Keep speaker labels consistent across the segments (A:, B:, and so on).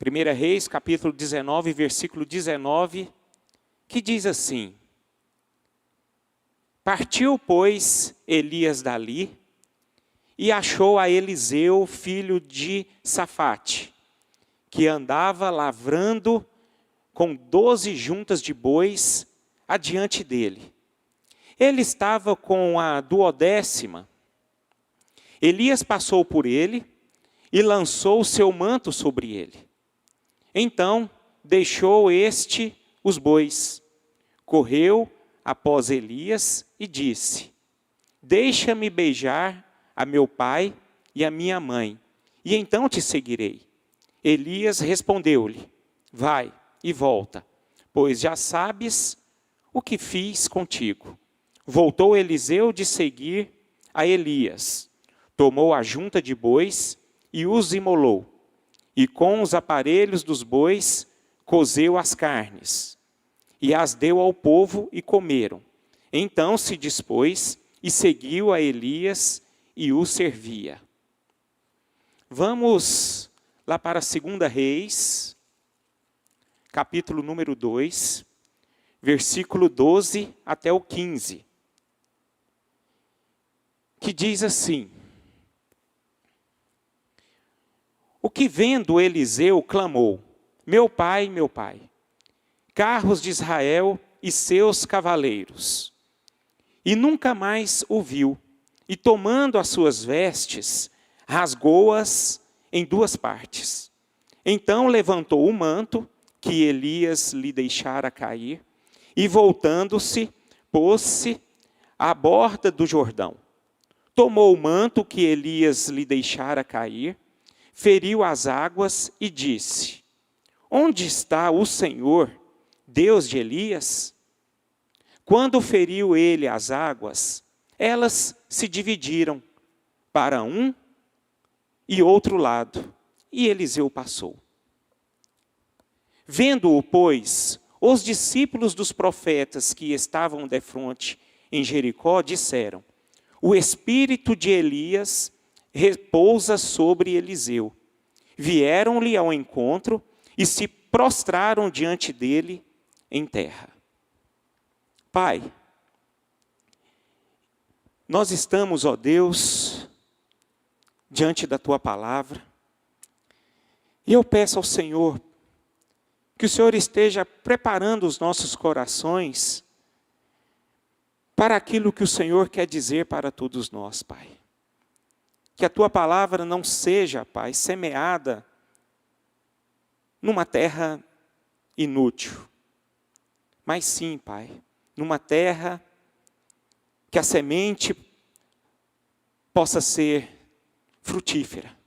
A: 1 Reis, capítulo 19, versículo 19, que diz assim: Partiu, pois, Elias dali, e achou a Eliseu, filho de Safate, que andava lavrando com 12 juntas de bois adiante dele. Ele estava com a 12ª. Elias passou por ele e lançou o seu manto sobre ele. Então deixou este os bois, correu após Elias e disse: Deixa-me beijar a meu pai e a minha mãe, e então te seguirei. Elias respondeu-lhe: Vai e volta, pois já sabes o que fiz contigo. Voltou Eliseu de seguir a Elias, tomou a junta de bois e os imolou, e com os aparelhos dos bois cozeu as carnes, e as deu ao povo e comeram. Então se dispôs e seguiu a Elias e o servia. Vamos lá para 2 Reis, capítulo número 2, versículo 12 até o 15. Que diz assim: O que vendo Eliseu clamou: meu pai, carros de Israel e seus cavaleiros. E nunca mais o viu, e tomando as suas vestes, rasgou-as em 2 partes. Então levantou o manto que Elias lhe deixara cair, e voltando-se, pôs-se à borda do Jordão. Tomou o manto que Elias lhe deixara cair, feriu as águas e disse: Onde está o Senhor, Deus de Elias? Quando feriu ele as águas, elas se dividiram para um e outro lado, e Eliseu passou. Vendo-o, pois, os discípulos dos profetas que estavam defronte em Jericó disseram: O espírito de Elias repousa sobre Eliseu. Vieram-lhe ao encontro e se prostraram diante dele em terra. Pai, nós estamos, ó Deus, diante da Tua palavra, e eu peço ao Senhor que o Senhor esteja preparando os nossos corações para aquilo que o Senhor quer dizer para todos nós, Pai. Que a Tua palavra não seja, Pai, semeada numa terra inútil, mas sim, Pai, numa terra que a semente possa ser frutífera.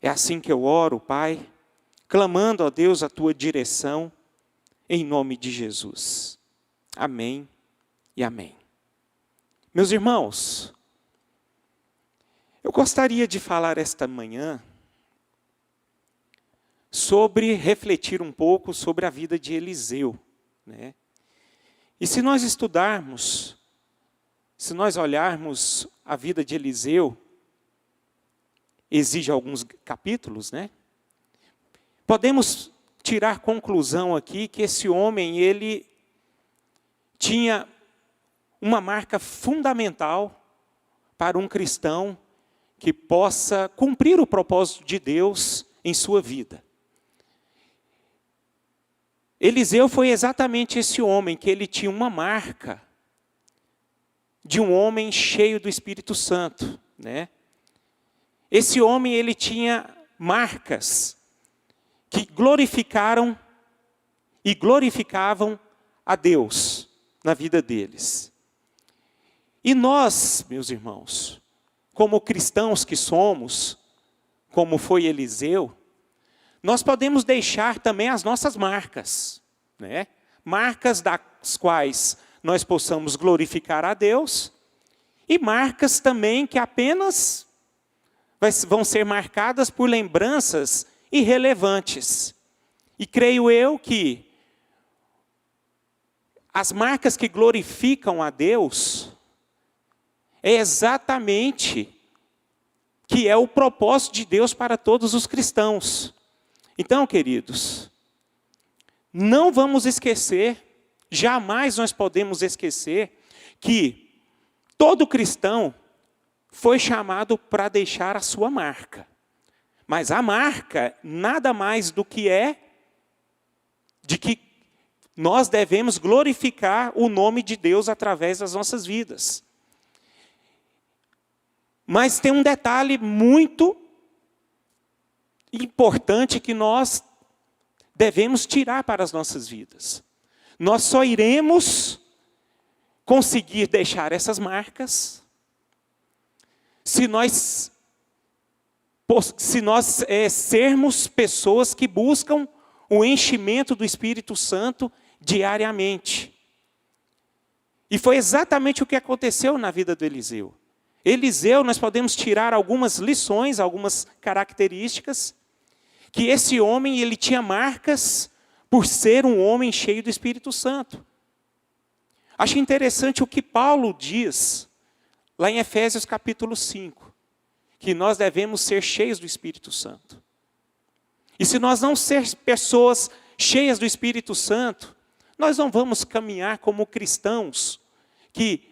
A: É assim que eu oro, Pai, clamando a Deus a Tua direção, em nome de Jesus. Amém e amém. Meus irmãos, eu gostaria de falar esta manhã sobre refletir um pouco sobre a vida de Eliseu, né? E se nós estudarmos, se nós olharmos a vida de Eliseu, exige alguns capítulos, né? Podemos tirar conclusão aqui que esse homem, ele tinha uma marca fundamental para um cristão que possa cumprir o propósito de Deus em sua vida. Eliseu foi exatamente esse homem, que ele tinha uma marca de um homem cheio do Espírito Santo, né? Esse homem, ele tinha marcas que glorificaram e glorificavam a Deus na vida deles. E nós, meus irmãos, como cristãos que somos, como foi Eliseu, nós podemos deixar também as nossas marcas, né? Marcas das quais nós possamos glorificar a Deus, e marcas também que apenas vão ser marcadas por lembranças irrelevantes. E creio eu que as marcas que glorificam a Deus é exatamente que é o propósito de Deus para todos os cristãos. Então, queridos, não vamos esquecer, jamais nós podemos esquecer, que todo cristão foi chamado para deixar a sua marca. Mas a marca nada mais do que de que nós devemos glorificar o nome de Deus através das nossas vidas. Mas tem um detalhe muito importante que nós devemos tirar para as nossas vidas. Nós só iremos conseguir deixar essas marcas se nós sermos pessoas que buscam o enchimento do Espírito Santo diariamente. E foi exatamente o que aconteceu na vida do Eliseu. Eliseu, nós podemos tirar algumas lições, algumas características, que esse homem, ele tinha marcas por ser um homem cheio do Espírito Santo. Acho interessante o que Paulo diz, lá em Efésios capítulo 5, que nós devemos ser cheios do Espírito Santo. E se nós não sermos pessoas cheias do Espírito Santo, nós não vamos caminhar como cristãos que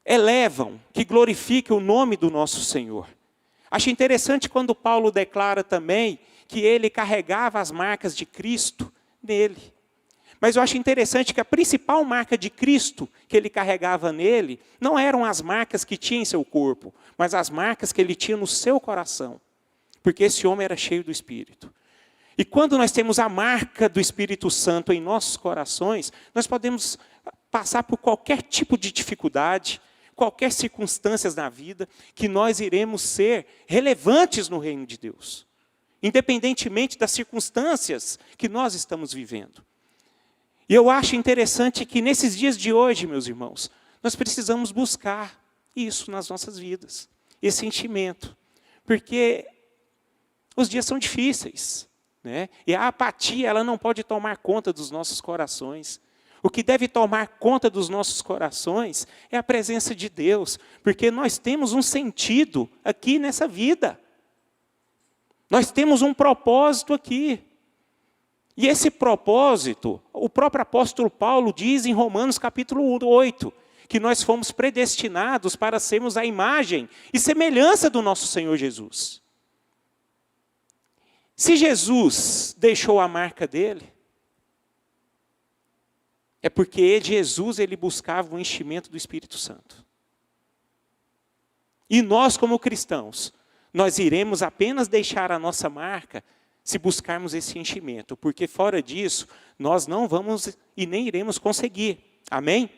A: elevam, que glorificam o nome do nosso Senhor. Acho interessante quando Paulo declara também que ele carregava as marcas de Cristo nele. Mas eu acho interessante que a principal marca de Cristo que ele carregava nele não eram as marcas que tinha em seu corpo, mas as marcas que ele tinha no seu coração. Porque esse homem era cheio do Espírito. E quando nós temos a marca do Espírito Santo em nossos corações, nós podemos passar por qualquer tipo de dificuldade, qualquer circunstância na vida, que nós iremos ser relevantes no reino de Deus. Independentemente das circunstâncias que nós estamos vivendo. E eu acho interessante que nesses dias de hoje, meus irmãos, nós precisamos buscar isso nas nossas vidas. Esse enchimento. Porque os dias são difíceis. Né? E a apatia, ela não pode tomar conta dos nossos corações. O que deve tomar conta dos nossos corações é a presença de Deus. Porque nós temos um sentido aqui nessa vida. Nós temos um propósito aqui. E esse propósito, o próprio apóstolo Paulo diz em Romanos capítulo 8, que nós fomos predestinados para sermos a imagem e semelhança do nosso Senhor Jesus. Se Jesus deixou a marca dele, é porque Jesus ele buscava o enchimento do Espírito Santo. E nós, como cristãos, nós iremos apenas deixar a nossa marca se buscarmos esse enchimento, porque fora disso, nós não vamos e nem iremos conseguir. Amém?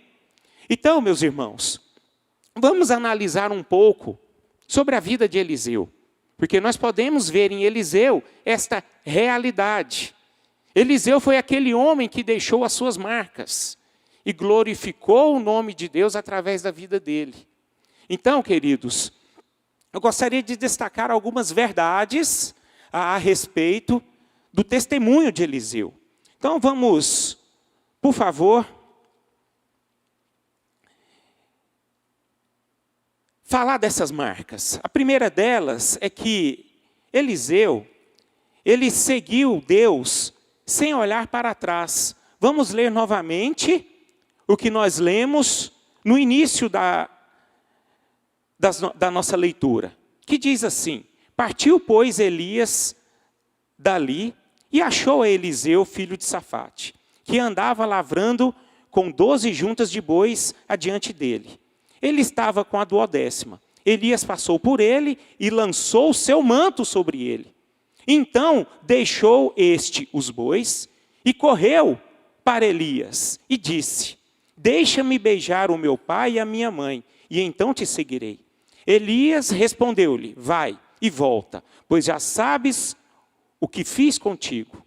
A: Então, meus irmãos, vamos analisar um pouco sobre a vida de Eliseu, porque nós podemos ver em Eliseu esta realidade. Eliseu foi aquele homem que deixou as suas marcas e glorificou o nome de Deus através da vida dele. Então, queridos, eu gostaria de destacar algumas verdades a respeito do testemunho de Eliseu. Então vamos, por favor, falar dessas marcas. A primeira delas é que Eliseu, ele seguiu Deus sem olhar para trás. Vamos ler novamente o que nós lemos no início da nossa leitura, que diz assim: partiu, pois, Elias dali e achou a Eliseu, filho de Safate, que andava lavrando com 12 juntas de bois adiante dele. Ele estava com a 12ª. Elias passou por ele e lançou o seu manto sobre ele. Então deixou este os bois e correu para Elias e disse: deixa-me beijar o meu pai e a minha mãe, e então te seguirei. Elias respondeu-lhe: vai e volta, pois já sabes o que fiz contigo.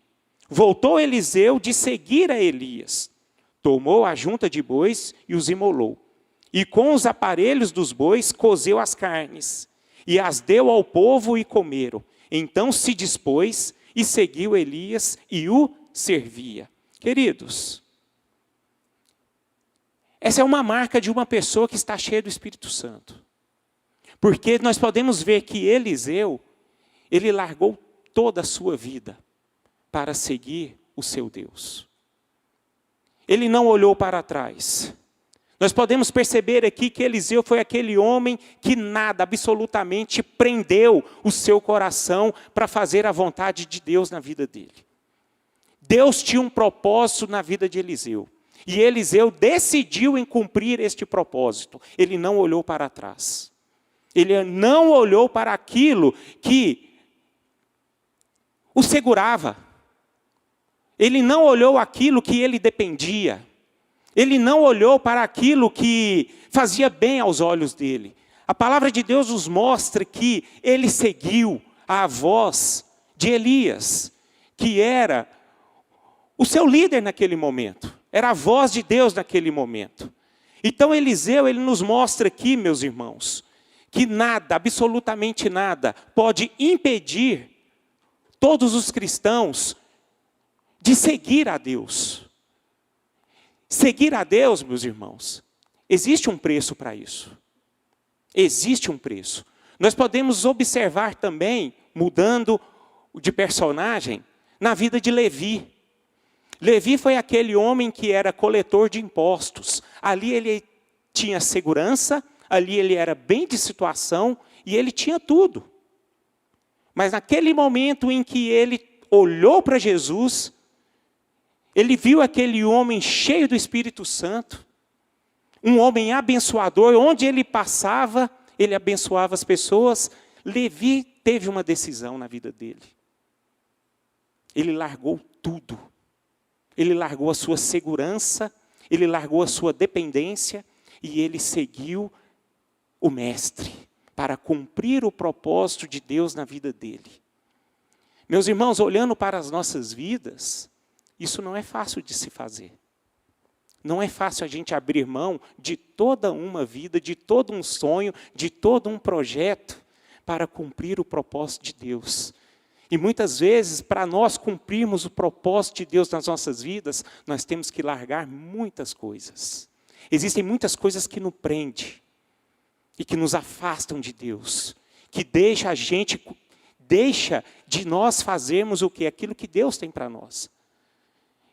A: Voltou Eliseu de seguir a Elias. Tomou a junta de bois e os imolou. E com os aparelhos dos bois cozeu as carnes. E as deu ao povo e comeram. Então se dispôs e seguiu Elias e o servia. Queridos, essa é uma marca de uma pessoa que está cheia do Espírito Santo. Porque nós podemos ver que Eliseu, ele largou toda a sua vida para seguir o seu Deus. Ele não olhou para trás. Nós podemos perceber aqui que Eliseu foi aquele homem que nada, absolutamente, prendeu o seu coração para fazer a vontade de Deus na vida dele. Deus tinha um propósito na vida de Eliseu. E Eliseu decidiu em cumprir este propósito. Ele não olhou para trás. Ele não olhou para aquilo que o segurava. Ele não olhou aquilo que ele dependia. Ele não olhou para aquilo que fazia bem aos olhos dele. A palavra de Deus nos mostra que ele seguiu a voz de Elias, que era o seu líder naquele momento. Era a voz de Deus naquele momento. Então Eliseu, ele nos mostra aqui, meus irmãos, que nada, absolutamente nada, pode impedir todos os cristãos de seguir a Deus. Seguir a Deus, meus irmãos, existe um preço para isso. Existe um preço. Nós podemos observar também, mudando de personagem, na vida de Levi. Levi foi aquele homem que era coletor de impostos. Ali ele tinha segurança, ali ele era bem de situação e ele tinha tudo. Mas naquele momento em que ele olhou para Jesus, ele viu aquele homem cheio do Espírito Santo, um homem abençoador, onde ele passava, ele abençoava as pessoas. Levi teve uma decisão na vida dele. Ele largou tudo. Ele largou a sua segurança, ele largou a sua dependência e ele seguiu o Mestre para cumprir o propósito de Deus na vida dele. Meus irmãos, olhando para as nossas vidas, isso não é fácil de se fazer. Não é fácil a gente abrir mão de toda uma vida, de todo um sonho, de todo um projeto para cumprir o propósito de Deus. E muitas vezes, para nós cumprirmos o propósito de Deus nas nossas vidas, nós temos que largar muitas coisas. Existem muitas coisas que nos prendem e que nos afastam de Deus, que deixa de nós fazermos o que? Aquilo que Deus tem para nós.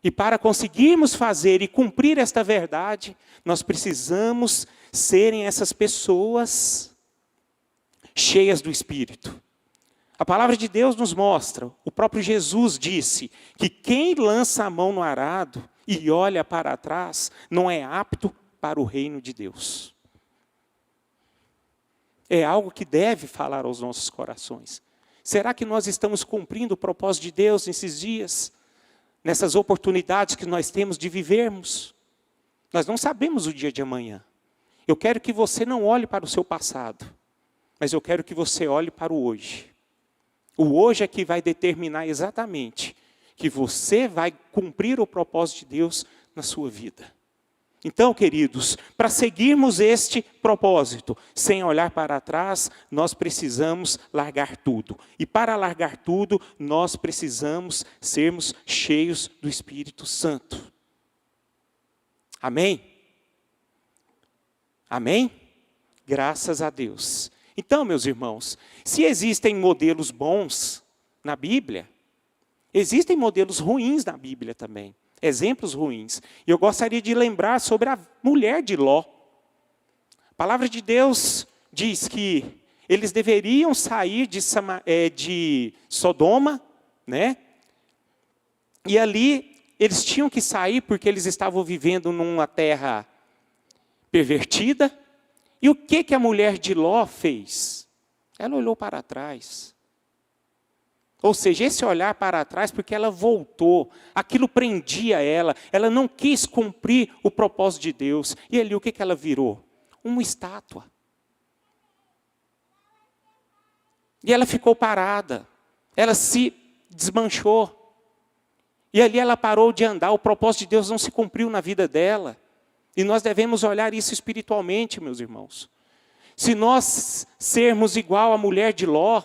A: E para conseguirmos fazer e cumprir esta verdade, nós precisamos serem essas pessoas cheias do Espírito. A palavra de Deus nos mostra, o próprio Jesus disse, que quem lança a mão no arado e olha para trás, não é apto para o reino de Deus. É algo que deve falar aos nossos corações. Será que nós estamos cumprindo o propósito de Deus nesses dias? Nessas oportunidades que nós temos de vivermos? Nós não sabemos o dia de amanhã. Eu quero que você não olhe para o seu passado, mas eu quero que você olhe para o hoje. O hoje é que vai determinar exatamente que você vai cumprir o propósito de Deus na sua vida. Então, queridos, para seguirmos este propósito, sem olhar para trás, nós precisamos largar tudo. E para largar tudo, nós precisamos sermos cheios do Espírito Santo. Amém? Amém? Graças a Deus. Então, meus irmãos, se existem modelos bons na Bíblia, existem modelos ruins na Bíblia também. Exemplos ruins. E eu gostaria de lembrar sobre a mulher de Ló. A palavra de Deus diz que eles deveriam sair de Sodoma, né? E ali eles tinham que sair porque eles estavam vivendo numa terra pervertida. E o que a mulher de Ló fez? Ela olhou para trás. Ou seja, esse olhar para trás, porque ela voltou, aquilo prendia ela não quis cumprir o propósito de Deus. E ali o que ela virou? Uma estátua. E ela ficou parada, ela se desmanchou. E ali ela parou de andar, o propósito de Deus não se cumpriu na vida dela. E nós devemos olhar isso espiritualmente, meus irmãos. Se nós sermos igual a mulher de Ló,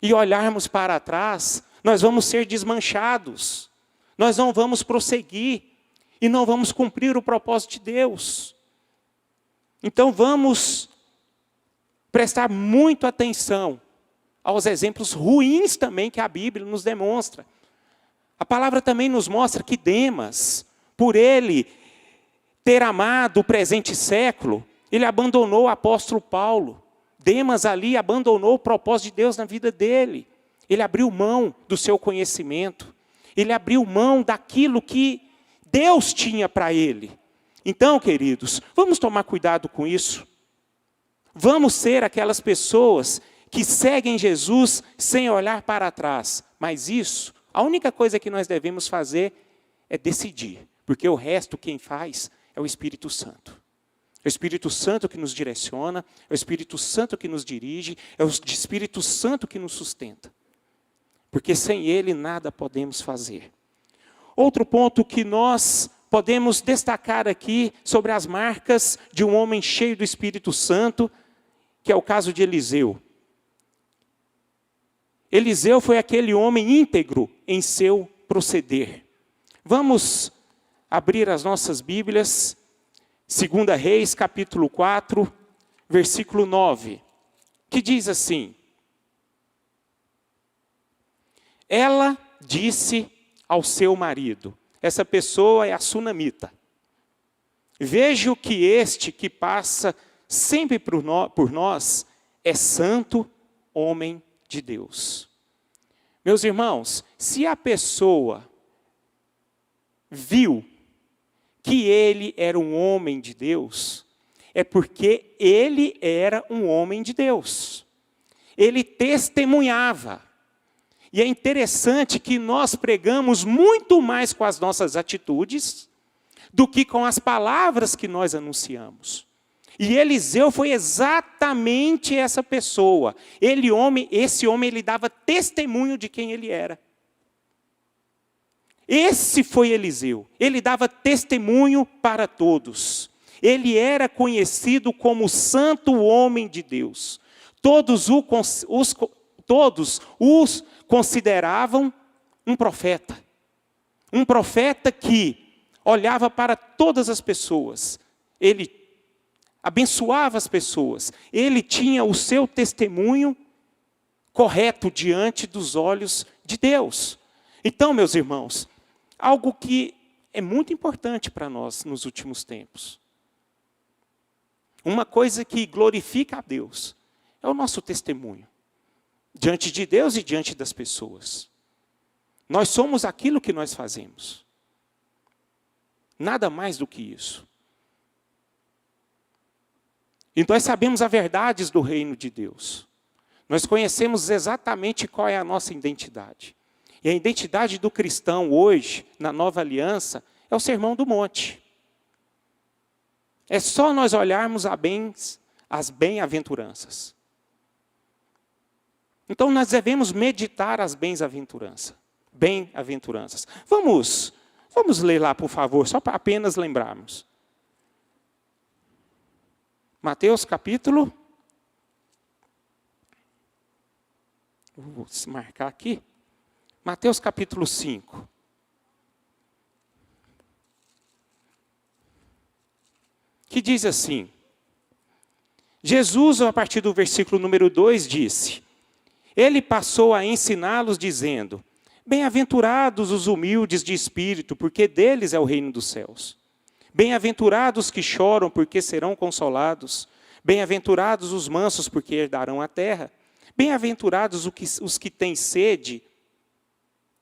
A: e olharmos para trás, nós vamos ser desmanchados. Nós não vamos prosseguir. E não vamos cumprir o propósito de Deus. Então vamos prestar muito atenção aos exemplos ruins também que a Bíblia nos demonstra. A palavra também nos mostra que Demas, por ele ter amado o presente século, ele abandonou o apóstolo Paulo. Demas ali abandonou o propósito de Deus na vida dele. Ele abriu mão do seu conhecimento. Ele abriu mão daquilo que Deus tinha para ele. Então, queridos, vamos tomar cuidado com isso. Vamos ser aquelas pessoas que seguem Jesus sem olhar para trás. Mas isso, a única coisa que nós devemos fazer é decidir. Porque o resto quem faz é o Espírito Santo. É o Espírito Santo que nos direciona, é o Espírito Santo que nos dirige, é o Espírito Santo que nos sustenta. Porque sem Ele nada podemos fazer. Outro ponto que nós podemos destacar aqui sobre as marcas de um homem cheio do Espírito Santo, que é o caso de Eliseu. Eliseu foi aquele homem íntegro em seu proceder. Vamos abrir as nossas Bíblias, 2 Reis, capítulo 4, versículo 9, que diz assim: ela disse ao seu marido, essa pessoa é a sunamita, vejo que este que passa sempre por nós é santo homem de Deus. Meus irmãos, se a pessoa viu que ele era um homem de Deus, é porque ele era um homem de Deus. Ele testemunhava. E é interessante que nós pregamos muito mais com as nossas atitudes do que com as palavras que nós anunciamos. E Eliseu foi exatamente essa pessoa. Esse homem, ele dava testemunho de quem ele era. Esse foi Eliseu. Ele dava testemunho para todos. Ele era conhecido como santo homem de Deus. Todos os consideravam um profeta. Um profeta que olhava para todas as pessoas. Ele abençoava as pessoas. Ele tinha o seu testemunho correto diante dos olhos de Deus. Então, meus irmãos, algo que é muito importante para nós nos últimos tempos. Uma coisa que glorifica a Deus é o nosso testemunho. Diante de Deus e diante das pessoas. Nós somos aquilo que nós fazemos. Nada mais do que isso. E nós sabemos as verdades do reino de Deus. Nós conhecemos exatamente qual é a nossa identidade. E a identidade do cristão hoje, na nova aliança, é o Sermão do Monte. É só nós olharmos as bem-aventuranças. Então nós devemos meditar as bem-aventuranças. Vamos ler lá, por favor, só para apenas lembrarmos. Mateus capítulo... Vou marcar aqui. Mateus capítulo 5. Que diz assim: Jesus, a partir do versículo número 2, disse: ele passou a ensiná-los dizendo: bem-aventurados os humildes de espírito, porque deles é o reino dos céus. Bem-aventurados que choram, porque serão consolados. Bem-aventurados os mansos, porque herdarão a terra. Bem-aventurados os que têm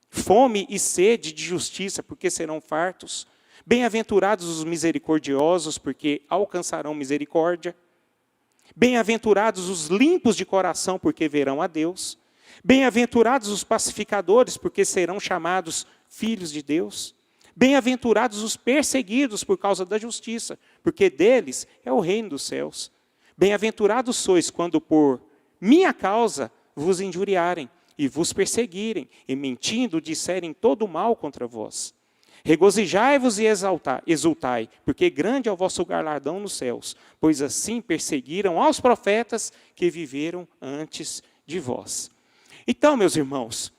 A: fome e sede de justiça, porque serão fartos. Bem-aventurados os misericordiosos, porque alcançarão misericórdia. Bem-aventurados os limpos de coração, porque verão a Deus. Bem-aventurados os pacificadores, porque serão chamados filhos de Deus. Bem-aventurados os perseguidos por causa da justiça, porque deles é o reino dos céus. Bem-aventurados sois quando por minha causa vos injuriarem e vos perseguirem, e mentindo disserem todo mal contra vós. Regozijai-vos e exultai, porque grande é o vosso galardão nos céus, pois assim perseguiram aos profetas que viveram antes de vós. Então, meus irmãos,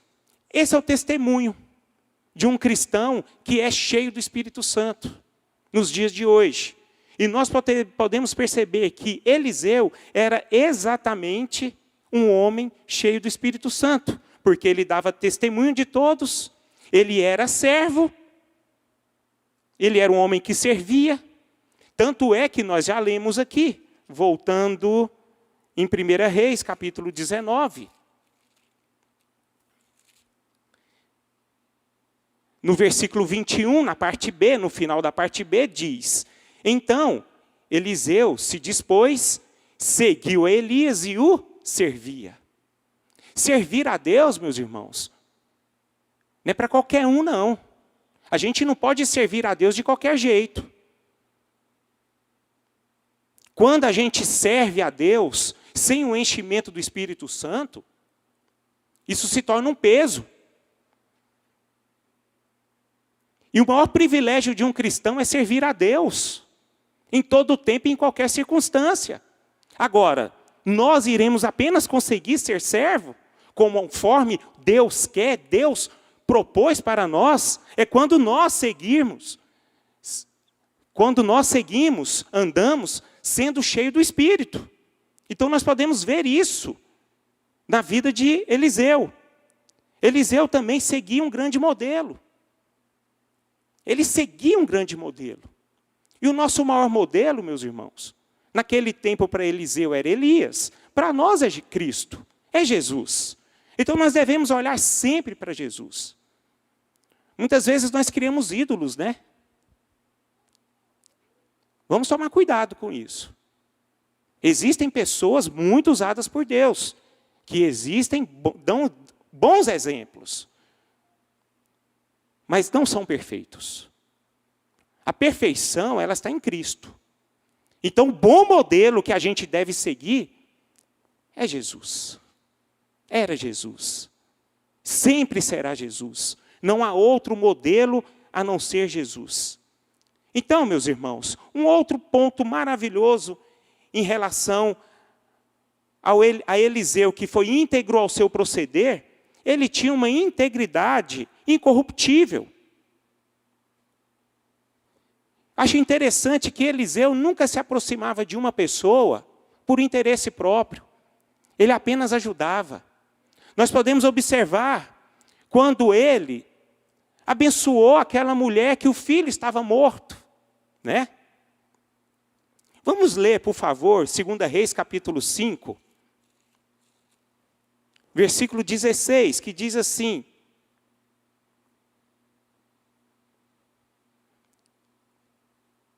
A: esse é o testemunho de um cristão que é cheio do Espírito Santo, nos dias de hoje. E nós podemos perceber que Eliseu era exatamente um homem cheio do Espírito Santo, porque ele dava testemunho de todos, ele era servo, ele era um homem que servia. Tanto é que nós já lemos aqui, voltando em 1 Reis, capítulo 19. No versículo 21, na parte B, no final da parte B, diz: então, Eliseu se dispôs, seguiu a Elias e o servia. Servir a Deus, meus irmãos, não é para qualquer um, não. A gente não pode servir a Deus de qualquer jeito. Quando a gente serve a Deus sem o enchimento do Espírito Santo, isso se torna um peso. E o maior privilégio de um cristão é servir a Deus, em todo o tempo e em qualquer circunstância. Agora, nós iremos apenas conseguir ser servo, conforme Deus quer, Deus propôs para nós, é quando nós seguimos, andamos sendo cheios do Espírito. Então nós podemos ver isso na vida de Eliseu. Eliseu também seguia um grande modelo. Ele seguia um grande modelo. E o nosso maior modelo, meus irmãos, naquele tempo para Eliseu era Elias, para nós é Cristo, é Jesus. Então nós devemos olhar sempre para Jesus. Muitas vezes nós criamos ídolos, né? Vamos tomar cuidado com isso. Existem pessoas muito usadas por Deus, que dão bons exemplos, mas não são perfeitos. A perfeição, ela está em Cristo. Então, o bom modelo que a gente deve seguir é Jesus. Era Jesus. Sempre será Jesus. Não há outro modelo a não ser Jesus. Então, meus irmãos, um outro ponto maravilhoso em relação a Eliseu, que foi íntegro ao seu proceder, ele tinha uma integridade incorruptível. Acho interessante que Eliseu nunca se aproximava de uma pessoa por interesse próprio. Ele apenas ajudava. Nós podemos observar quando ele abençoou aquela mulher que o filho estava morto, né? Vamos ler, por favor, 2 Reis, capítulo 5, versículo 16, que diz assim: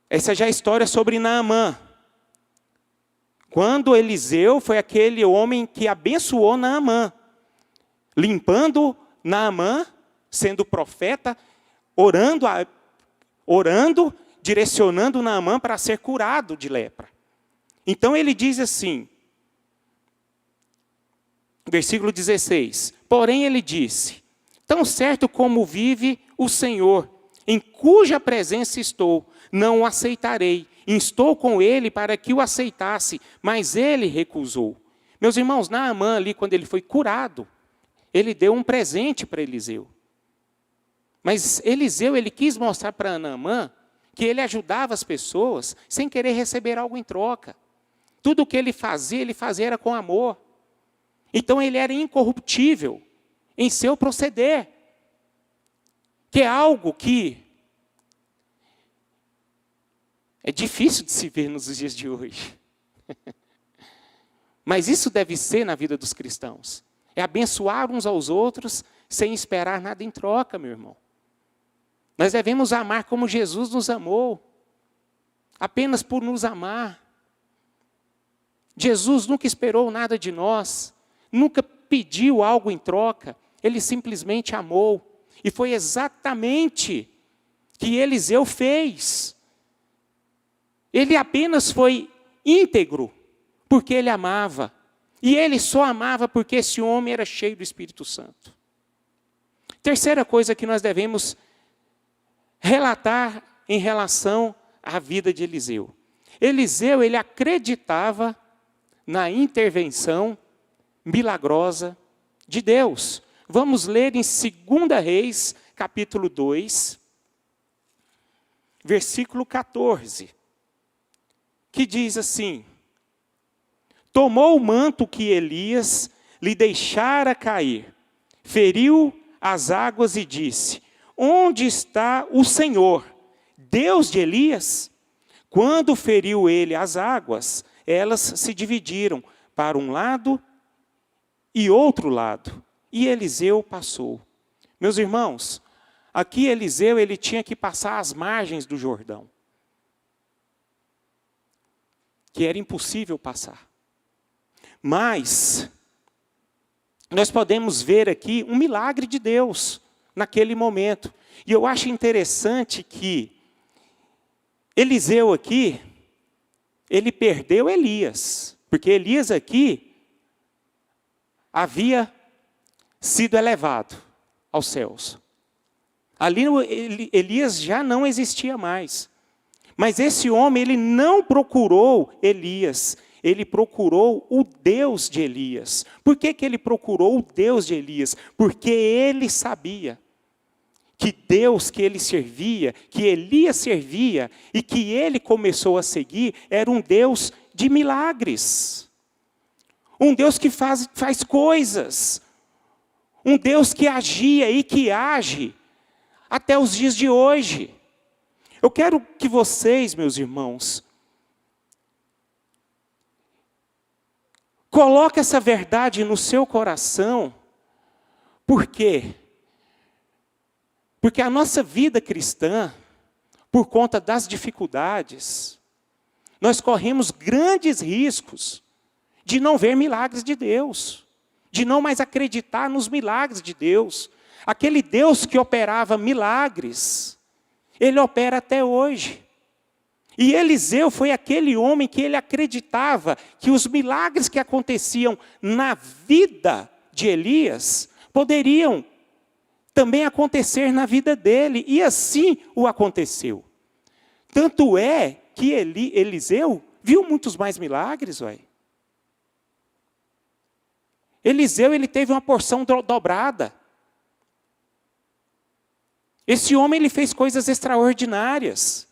A: essa já é a história sobre Naamã. Quando Eliseu foi aquele homem que abençoou Naamã, limpando Naamã, sendo profeta, orando, direcionando Naamã para ser curado de lepra. Então ele diz assim, versículo 16: porém ele disse: tão certo como vive o Senhor, em cuja presença estou, não o aceitarei. Instou com ele para que o aceitasse, mas ele recusou. Meus irmãos, Naamã ali, quando ele foi curado, ele deu um presente para Eliseu. Mas Eliseu, ele quis mostrar para Naamã que ele ajudava as pessoas sem querer receber algo em troca. Tudo o que ele fazia era com amor. Então ele era incorruptível em seu proceder. Que é algo que é difícil de se ver nos dias de hoje. Mas isso deve ser na vida dos cristãos. É abençoar uns aos outros sem esperar nada em troca, meu irmão. Nós devemos amar como Jesus nos amou. Apenas por nos amar. Jesus nunca esperou nada de nós. Nunca pediu algo em troca. Ele simplesmente amou. E foi exatamente o que Eliseu fez. Ele apenas foi íntegro porque ele amava. E ele só amava porque esse homem era cheio do Espírito Santo. Terceira coisa que nós devemos relatar em relação à vida de Eliseu. Eliseu, ele acreditava na intervenção milagrosa de Deus. Vamos ler em 2 Reis, capítulo 2, versículo 14. que diz assim: tomou o manto que Elias lhe deixara cair, feriu as águas e disse: onde está o Senhor, Deus de Elias? Quando feriu ele as águas, elas se dividiram para um lado e outro lado, e Eliseu passou. Meus irmãos, aqui Eliseu ele tinha que passar as margens do Jordão, que era impossível passar. Mas nós podemos ver aqui um milagre de Deus naquele momento. E eu acho interessante que Eliseu aqui, ele perdeu Elias, porque Elias aqui havia sido elevado aos céus. Ali Elias já não existia mais. Mas esse homem, ele não procurou Elias, ele procurou o Deus de Elias. Por que ele procurou o Deus de Elias? Porque ele sabia que Deus que ele servia, que Elias servia e que ele começou a seguir, era um Deus de milagres. Um Deus que faz coisas. Um Deus que agia e que age até os dias de hoje. Eu quero que vocês, meus irmãos, coloquem essa verdade no seu coração. Por quê? Porque a nossa vida cristã, por conta das dificuldades, nós corremos grandes riscos de não ver milagres de Deus, de não mais acreditar nos milagres de Deus. Aquele Deus que operava milagres, ele opera até hoje. E Eliseu foi aquele homem que ele acreditava que os milagres que aconteciam na vida de Elias poderiam também acontecer na vida dele. E assim o aconteceu. Tanto é que Eliseu viu muitos mais milagres. Eliseu ele teve uma porção dobrada. Esse homem ele fez coisas extraordinárias.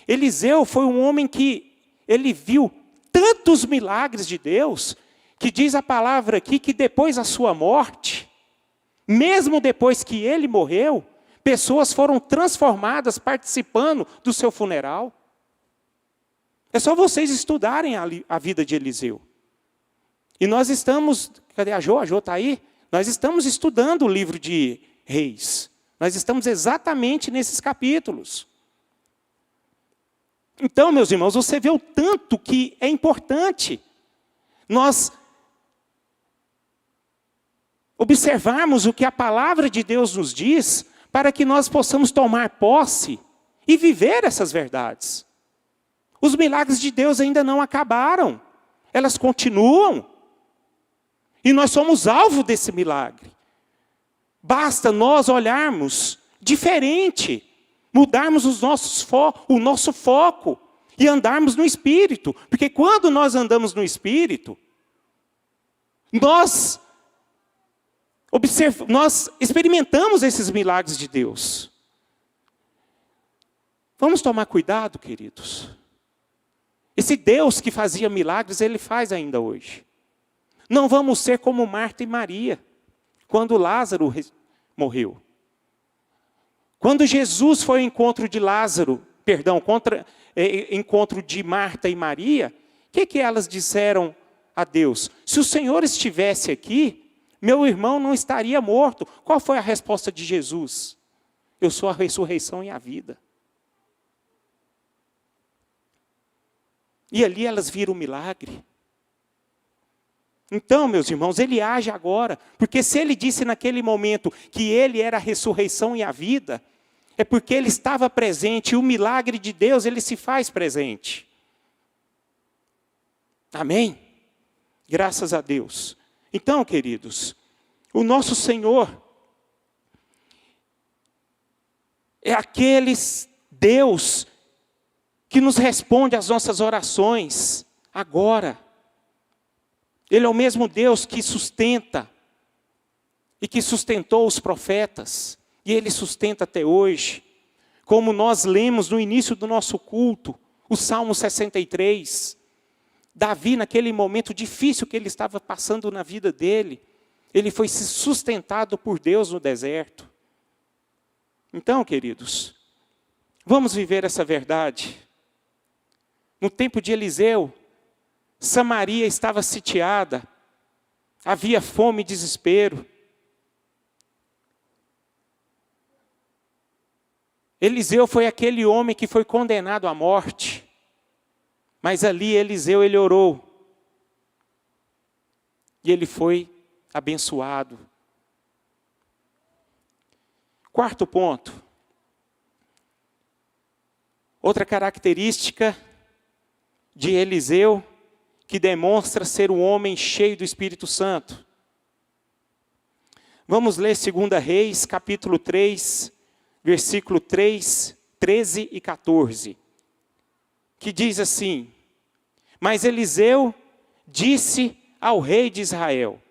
A: Eliseu foi um homem que ele viu tantos milagres de Deus, que diz a palavra aqui que depois da sua morte, mesmo depois que ele morreu, pessoas foram transformadas participando do seu funeral. É só vocês estudarem a vida de Eliseu. E nós estamos, cadê a Jo? A Jo está aí? Nós estamos estudando o livro de Reis. Nós estamos exatamente nesses capítulos. Então, meus irmãos, você vê o tanto que é importante nós observarmos o que a palavra de Deus nos diz, para que nós possamos tomar posse e viver essas verdades. Os milagres de Deus ainda não acabaram, elas continuam. E nós somos alvo desse milagre. Basta nós olharmos diferente, mudarmos o nosso foco e andarmos no Espírito. Porque quando nós andamos no Espírito, nós experimentamos esses milagres de Deus. Vamos tomar cuidado, queridos. Esse Deus que fazia milagres, Ele faz ainda hoje. Não vamos ser como Marta e Maria, quando Lázaro morreu. Quando Jesus foi ao encontro de encontro de Marta e Maria, o que elas disseram a Deus? Se o Senhor estivesse aqui, meu irmão não estaria morto. Qual foi a resposta de Jesus? Eu sou a ressurreição e a vida. E ali elas viram o milagre. Então, meus irmãos, ele age agora. Porque se ele disse naquele momento que ele era a ressurreição e a vida, é porque ele estava presente. E o milagre de Deus, ele se faz presente. Amém? Graças a Deus. Então, queridos, o nosso Senhor é aquele Deus que nos responde às nossas orações agora. Ele é o mesmo Deus que sustenta e que sustentou os profetas, e Ele sustenta até hoje. Como nós lemos no início do nosso culto, O Salmo 63, Davi, naquele momento difícil que ele estava passando na vida dele, ele foi sustentado por Deus no deserto. Então, queridos, vamos viver essa verdade. No tempo de Eliseu, Samaria estava sitiada, havia fome e desespero. Eliseu foi aquele homem que foi condenado à morte, mas ali Eliseu, ele orou, e ele foi abençoado. Quarto ponto, outra característica de Eliseu, que demonstra ser um homem cheio do Espírito Santo. Vamos ler 2 Reis, capítulo 3, versículo 3, 13 e 14. Que diz assim: Mas Eliseu disse ao rei de Israel: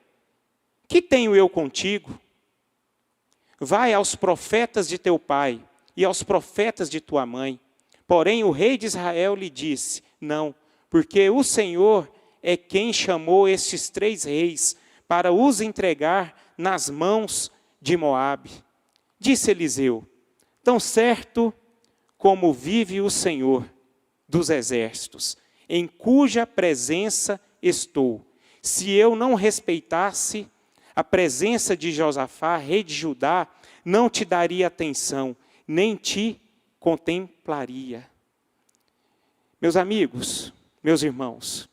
A: Que tenho eu contigo? Vai aos profetas de teu pai e aos profetas de tua mãe. Porém o rei de Israel lhe disse: Não, porque o Senhor é quem chamou estes 3 reis para os entregar nas mãos de Moabe. Disse Eliseu: Tão certo como vive o Senhor dos exércitos, em cuja presença estou, se eu não respeitasse a presença de Josafá, rei de Judá, não te daria atenção, nem te contemplaria. Meus amigos, meus irmãos,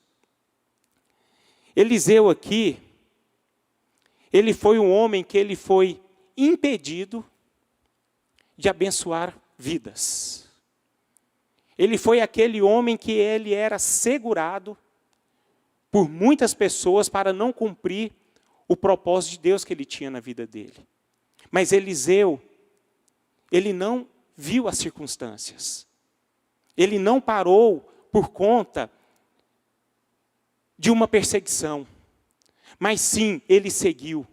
A: Eliseu aqui, ele foi um homem que ele foi impedido de abençoar vidas. Ele foi aquele homem que ele era segurado por muitas pessoas para não cumprir o propósito de Deus que ele tinha na vida dele. Mas Eliseu, ele não viu as circunstâncias. Ele não parou por conta de uma perseguição. Mas sim, ele seguiu.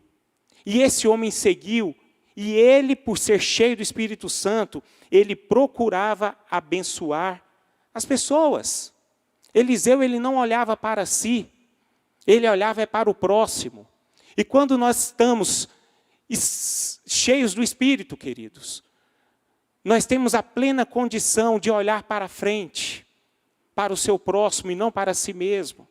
A: E esse homem seguiu, e ele, por ser cheio do Espírito Santo, ele procurava abençoar as pessoas. Eliseu, ele não olhava para si, ele olhava para o próximo. E quando nós estamos cheios do Espírito, queridos, nós temos a plena condição de olhar para frente, para o seu próximo e não para si mesmo.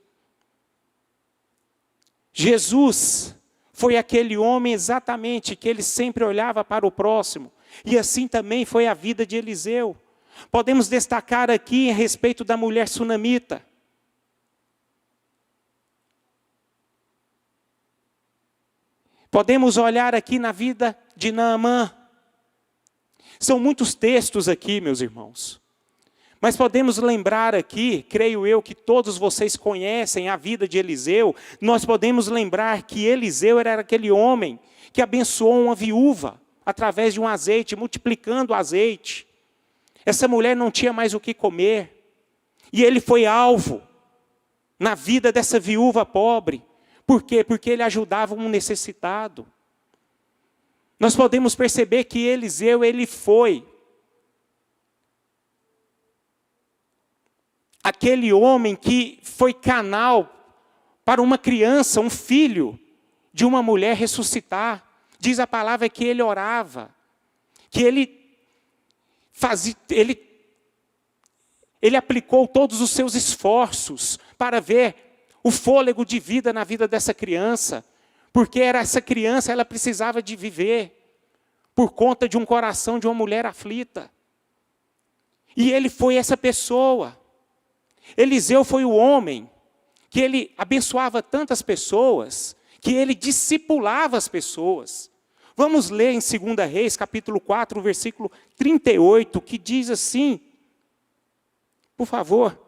A: Jesus foi aquele homem exatamente que ele sempre olhava para o próximo. E assim também foi a vida de Eliseu. Podemos destacar aqui a respeito da mulher sunamita. Podemos olhar aqui na vida de Naamã. São muitos textos aqui, meus irmãos. Mas podemos lembrar aqui, creio eu que todos vocês conhecem a vida de Eliseu, nós podemos lembrar que Eliseu era aquele homem que abençoou uma viúva através de um azeite, multiplicando o azeite. Essa mulher não tinha mais o que comer. E ele foi alvo na vida dessa viúva pobre. Por quê? Porque ele ajudava um necessitado. Nós podemos perceber que Eliseu, ele foi aquele homem que foi canal para uma criança, um filho de uma mulher ressuscitar. Diz a palavra que ele orava, que ele aplicou todos os seus esforços para ver o fôlego de vida na vida dessa criança, porque essa criança, ela precisava de viver por conta de um coração de uma mulher aflita. E ele foi essa pessoa. Eliseu foi o homem que ele abençoava tantas pessoas, que ele discipulava as pessoas. Vamos ler em 2 Reis, capítulo 4, versículo 38, que diz assim, por favor.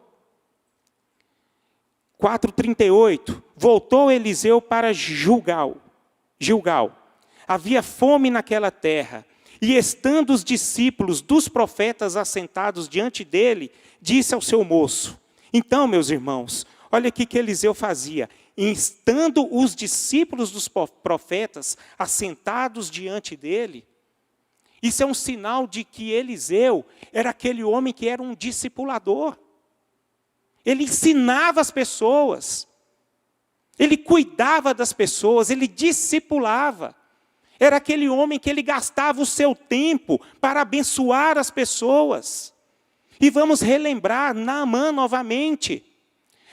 A: 4:38, voltou Eliseu para Gilgal. Havia fome naquela terra, e estando os discípulos dos profetas assentados diante dele, disse ao seu moço. Então, meus irmãos, olha aqui que Eliseu fazia. Estando os discípulos dos profetas assentados diante dele, isso é um sinal de que Eliseu era aquele homem que era um discipulador. Ele ensinava as pessoas. Ele cuidava das pessoas, ele discipulava. Era aquele homem que ele gastava o seu tempo para abençoar as pessoas. E vamos relembrar Naamã novamente.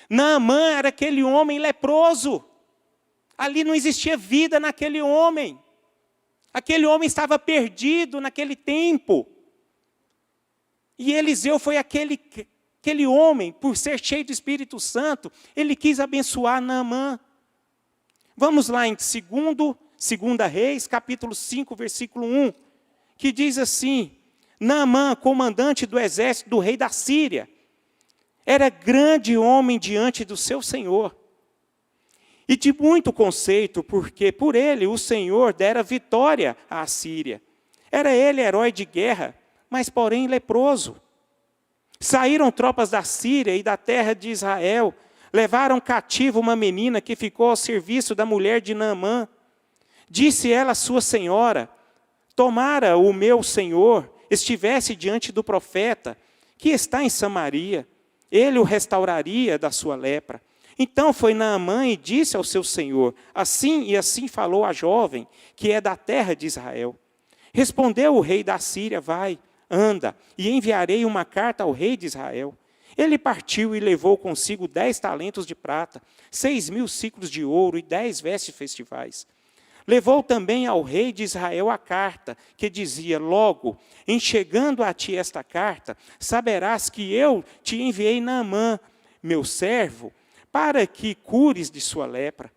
A: Naamã era aquele homem leproso. Ali não existia vida naquele homem. Aquele homem estava perdido naquele tempo. E Eliseu foi aquele homem, por ser cheio do Espírito Santo, ele quis abençoar Naamã. Vamos lá em 2 Reis, capítulo 5, versículo 1, que diz assim: Naamã, comandante do exército do rei da Síria, era grande homem diante do seu senhor, e de muito conceito, porque por ele o Senhor dera vitória à Síria. Era ele herói de guerra, mas porém leproso. Saíram tropas da Síria e da terra de Israel, levaram cativo uma menina que ficou ao serviço da mulher de Naamã. Disse ela à sua senhora: tomara o meu senhor estivesse diante do profeta, que está em Samaria, ele o restauraria da sua lepra. Então foi Naamã e disse ao seu senhor: assim e assim falou a jovem, que é da terra de Israel. Respondeu o rei da Síria: vai, anda, e enviarei uma carta ao rei de Israel. Ele partiu e levou consigo 10 talentos de prata, 6.000 siclos de ouro e 10 vestes festivais. Levou também ao rei de Israel a carta, que dizia: logo, em chegando a ti esta carta, saberás que eu te enviei Naamã, meu servo, para que cures de sua lepra.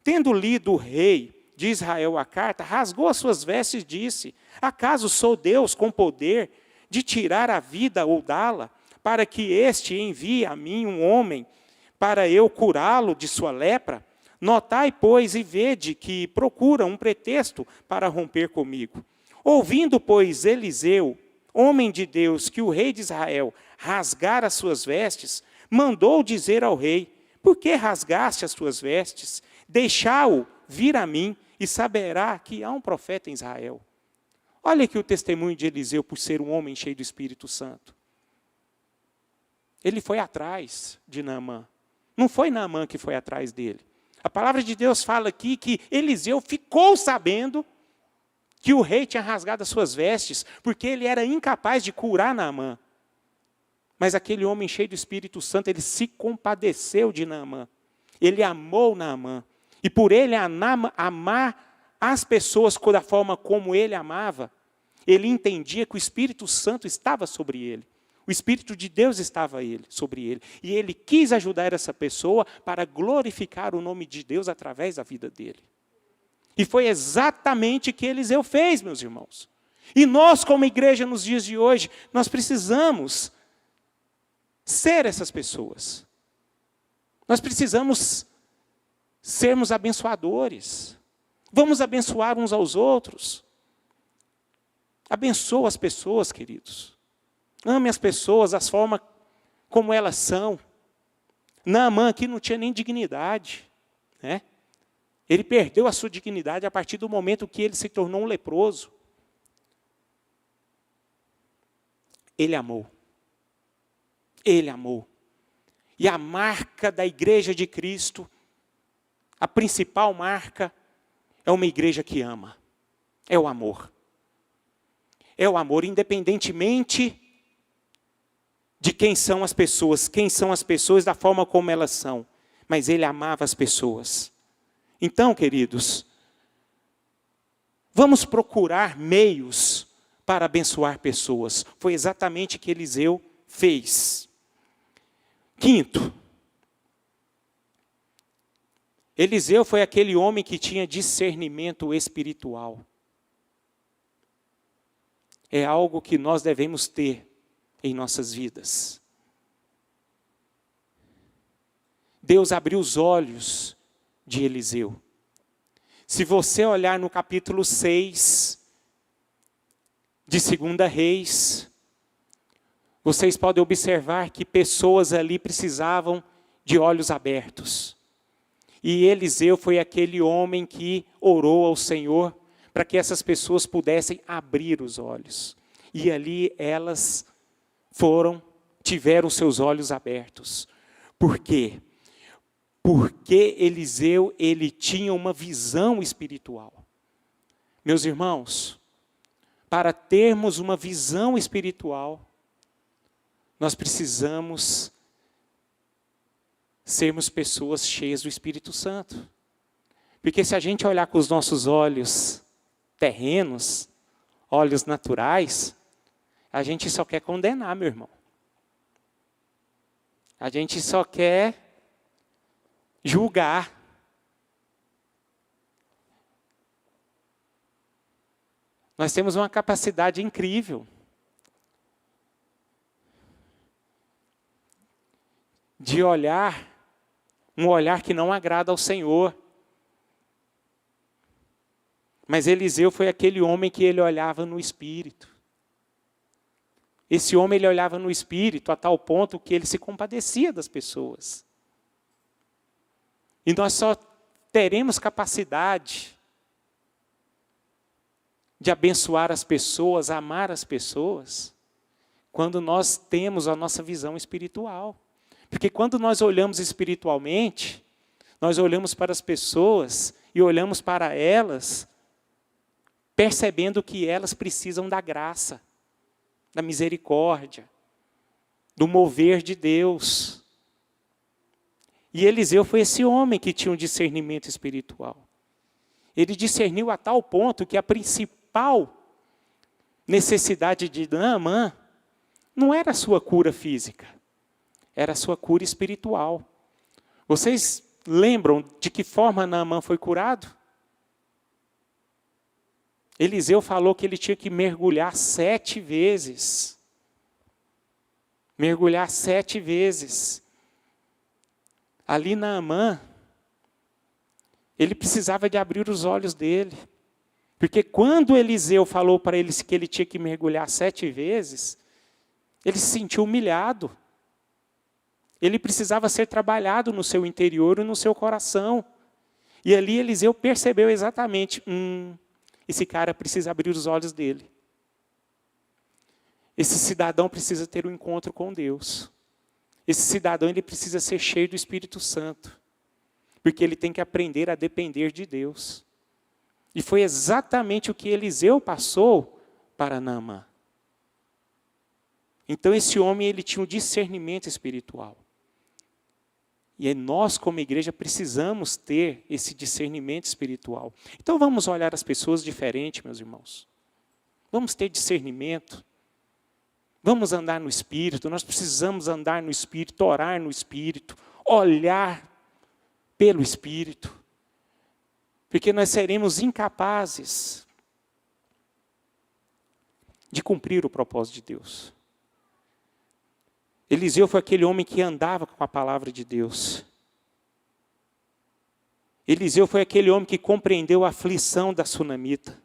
A: Tendo lido o rei de Israel a carta, rasgou as suas vestes e disse: acaso sou Deus com poder de tirar a vida ou dá-la, para que este envie a mim um homem, para eu curá-lo de sua lepra? Notai, pois, e vede que procura um pretexto para romper comigo. Ouvindo, pois, Eliseu, homem de Deus, que o rei de Israel rasgara as suas vestes, mandou dizer ao rei: por que rasgaste as tuas vestes? Deixá-o vir a mim, e saberá que há um profeta em Israel. Olha aqui o testemunho de Eliseu, por ser um homem cheio do Espírito Santo. Ele foi atrás de Naamã. Não foi Naamã que foi atrás dele. A palavra de Deus fala aqui que Eliseu ficou sabendo que o rei tinha rasgado as suas vestes, porque ele era incapaz de curar Naamã. Mas aquele homem cheio do Espírito Santo, ele se compadeceu de Naamã. Ele amou Naamã. E por ele amar as pessoas da forma como ele amava, ele entendia que o Espírito Santo estava sobre ele. O Espírito de Deus estava sobre ele. E ele quis ajudar essa pessoa para glorificar o nome de Deus através da vida dele. E foi exatamente o que Eliseu fez, meus irmãos. E nós, como igreja, nos dias de hoje, nós precisamos ser essas pessoas. Nós precisamos sermos abençoadores. Vamos abençoar uns aos outros. Abençoa as pessoas, queridos. Ame as pessoas, as formas como elas são. Naamã aqui não tinha nem dignidade, né? Ele perdeu a sua dignidade a partir do momento que ele se tornou um leproso. Ele amou. Ele amou. E a marca da igreja de Cristo, a principal marca, é uma igreja que ama. É o amor. É o amor, independentemente de quem são as pessoas da forma como elas são. Mas ele amava as pessoas. Então, queridos, vamos procurar meios para abençoar pessoas. Foi exatamente o que Eliseu fez. Quinto, Eliseu foi aquele homem que tinha discernimento espiritual. É algo que nós devemos ter em nossas vidas. Deus abriu os olhos de Eliseu. Se você olhar no capítulo 6 de 2 Reis, vocês podem observar que pessoas ali precisavam de olhos abertos. E Eliseu foi aquele homem que orou ao Senhor para que essas pessoas pudessem abrir os olhos. E ali elas tiveram seus olhos abertos. Por quê? Porque Eliseu, ele tinha uma visão espiritual. Meus irmãos, para termos uma visão espiritual, nós precisamos sermos pessoas cheias do Espírito Santo. Porque se a gente olhar com os nossos olhos terrenos, olhos naturais, a gente só quer condenar, meu irmão. A gente só quer julgar. Nós temos uma capacidade incrível de olhar, um olhar que não agrada ao Senhor. Mas Eliseu foi aquele homem que ele olhava no Espírito. Esse homem ele olhava no Espírito a tal ponto que ele se compadecia das pessoas. E nós só teremos capacidade de abençoar as pessoas, amar as pessoas, quando nós temos a nossa visão espiritual. Porque quando nós olhamos espiritualmente, nós olhamos para as pessoas e olhamos para elas, percebendo que elas precisam da graça, da misericórdia, do mover de Deus. E Eliseu foi esse homem que tinha um discernimento espiritual. Ele discerniu a tal ponto que a principal necessidade de Naamã não era a sua cura física, era a sua cura espiritual. Vocês lembram de que forma Naamã foi curado? Eliseu falou que ele tinha que mergulhar 7 vezes. Mergulhar 7 vezes. Ali Naamã, ele precisava de abrir os olhos dele. Porque quando Eliseu falou para ele que ele tinha que mergulhar 7 vezes, ele se sentiu humilhado. Ele precisava ser trabalhado no seu interior e no seu coração. E ali Eliseu percebeu exatamente, esse cara precisa abrir os olhos dele. Esse cidadão precisa ter um encontro com Deus. Esse cidadão ele precisa ser cheio do Espírito Santo. Porque ele tem que aprender a depender de Deus. E foi exatamente o que Eliseu passou para Naamã. Então esse homem ele tinha um discernimento espiritual. E nós, como igreja, precisamos ter esse discernimento espiritual. Então vamos olhar as pessoas diferente, meus irmãos. Vamos ter discernimento. Vamos andar no Espírito. Nós precisamos andar no Espírito, orar no Espírito, olhar pelo Espírito. Porque nós seremos incapazes de cumprir o propósito de Deus. Eliseu foi aquele homem que andava com a palavra de Deus. Eliseu foi aquele homem que compreendeu a aflição da sunamita.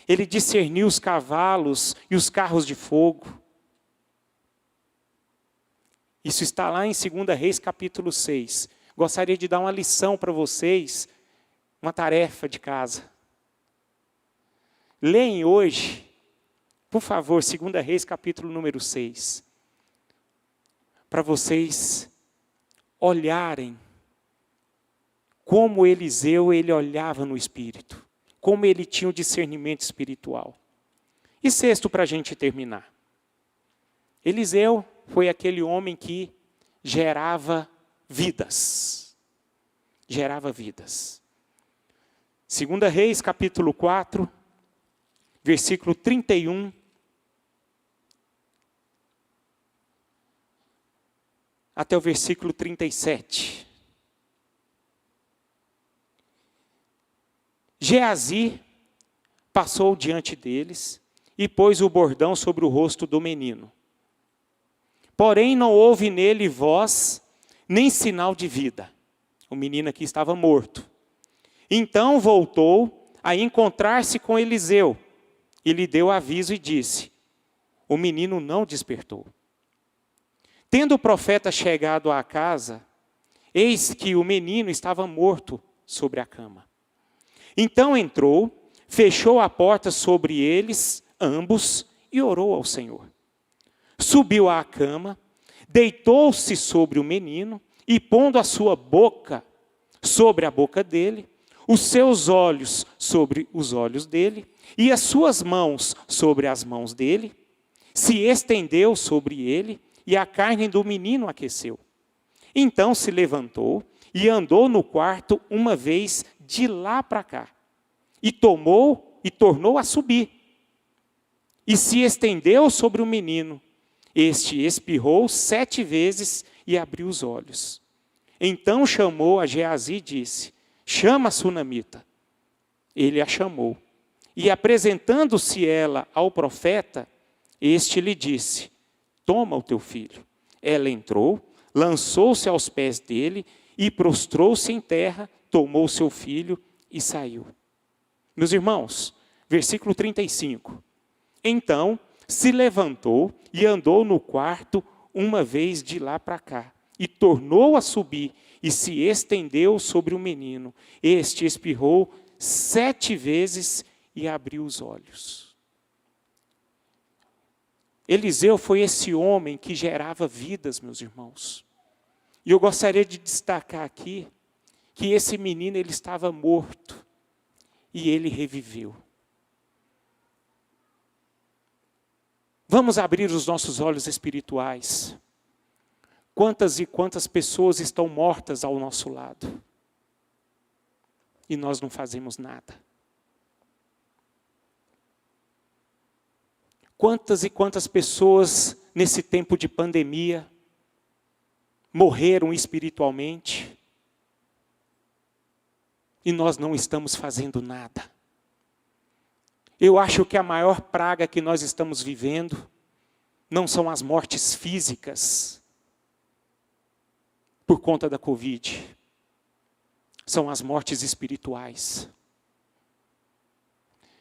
A: Ele discerniu os cavalos e os carros de fogo. Isso está lá em 2 Reis, capítulo 6. Gostaria de dar uma lição para vocês, uma tarefa de casa. Leem hoje, por favor, 2 Reis, capítulo número 6. Para vocês olharem como Eliseu ele olhava no Espírito. Como ele tinha um discernimento espiritual. E sexto, para a gente terminar. Eliseu foi aquele homem que gerava vidas. Gerava vidas. 2 Reis, capítulo 4, versículo 31. Até o versículo 37. Geazi passou diante deles e pôs o bordão sobre o rosto do menino. Porém não houve nele voz, nem sinal de vida. O menino aqui estava morto. Então voltou a encontrar-se com Eliseu e lhe deu aviso e disse: o menino não despertou. Tendo o profeta chegado à casa, eis que o menino estava morto sobre a cama. Então entrou, fechou a porta sobre eles, ambos, e orou ao Senhor. Subiu à cama, Deitou-se sobre o menino e, pondo a sua boca sobre a boca dele, os seus olhos sobre os olhos dele e as suas mãos sobre as mãos dele, se estendeu sobre ele e a carne do menino aqueceu. Então se levantou e andou no quarto uma vez de lá para cá, e tomou e tornou a subir. E se estendeu sobre o menino. Este espirrou 7 vezes e abriu os olhos. Então chamou a Geazi e disse: chama a sunamita. Ele a chamou. E apresentando-se ela ao profeta, este lhe disse: toma o teu filho. Ela entrou, lançou-se aos pés dele e prostrou-se em terra, tomou seu filho e saiu. Meus irmãos, versículo 35. Então se levantou e andou no quarto uma vez de lá para cá, e tornou a subir, e se estendeu sobre o menino. Este espirrou 7 vezes e abriu os olhos. Eliseu foi esse homem que gerava vidas, meus irmãos. E eu gostaria de destacar aqui que esse menino ele estava morto e ele reviveu. Vamos abrir os nossos olhos espirituais. Quantas e quantas pessoas estão mortas ao nosso lado e nós não fazemos nada? Quantas e quantas pessoas nesse tempo de pandemia morreram espiritualmente e nós não estamos fazendo nada? Eu acho que a maior praga que nós estamos vivendo não são as mortes físicas por conta da Covid, são as mortes espirituais.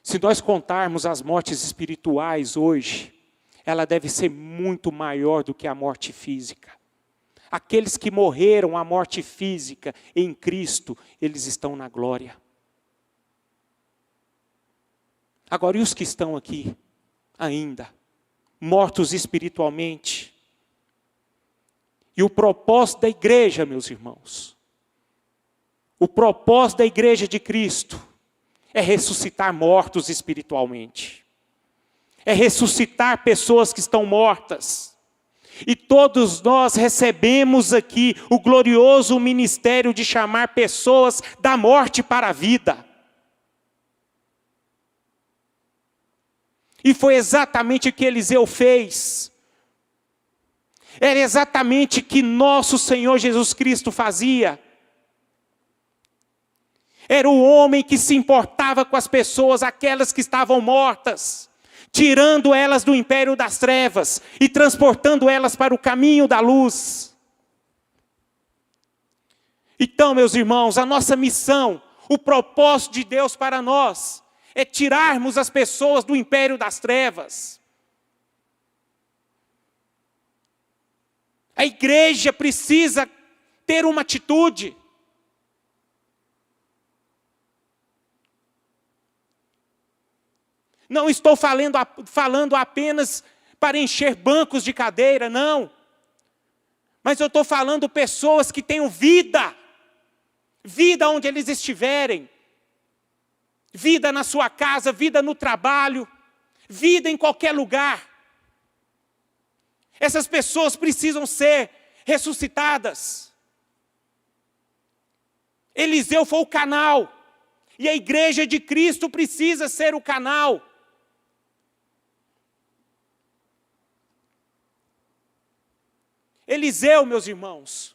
A: Se nós contarmos as mortes espirituais hoje, ela deve ser muito maior do que a morte física. Aqueles que morreram a morte física em Cristo, eles estão na glória. Agora, e os que estão aqui ainda, mortos espiritualmente? E o propósito da igreja, meus irmãos, o propósito da igreja de Cristo é ressuscitar mortos espiritualmente. É ressuscitar pessoas que estão mortas. E todos nós recebemos aqui o glorioso ministério de chamar pessoas da morte para a vida. E foi exatamente o que Eliseu fez. Era exatamente o que nosso Senhor Jesus Cristo fazia. Era o homem que se importava com as pessoas, aquelas que estavam mortas, tirando elas do império das trevas e transportando elas para o caminho da luz. Então, meus irmãos, a nossa missão, o propósito de Deus para nós, é tirarmos as pessoas do império das trevas. A igreja precisa ter uma atitude. Não estou falando apenas para encher bancos de cadeira, não. Mas eu estou falando pessoas que tenham vida. Vida onde eles estiverem. Vida na sua casa, vida no trabalho. Vida em qualquer lugar. Essas pessoas precisam ser ressuscitadas. Eliseu foi o canal. E a igreja de Cristo precisa ser o canal. Eliseu, meus irmãos,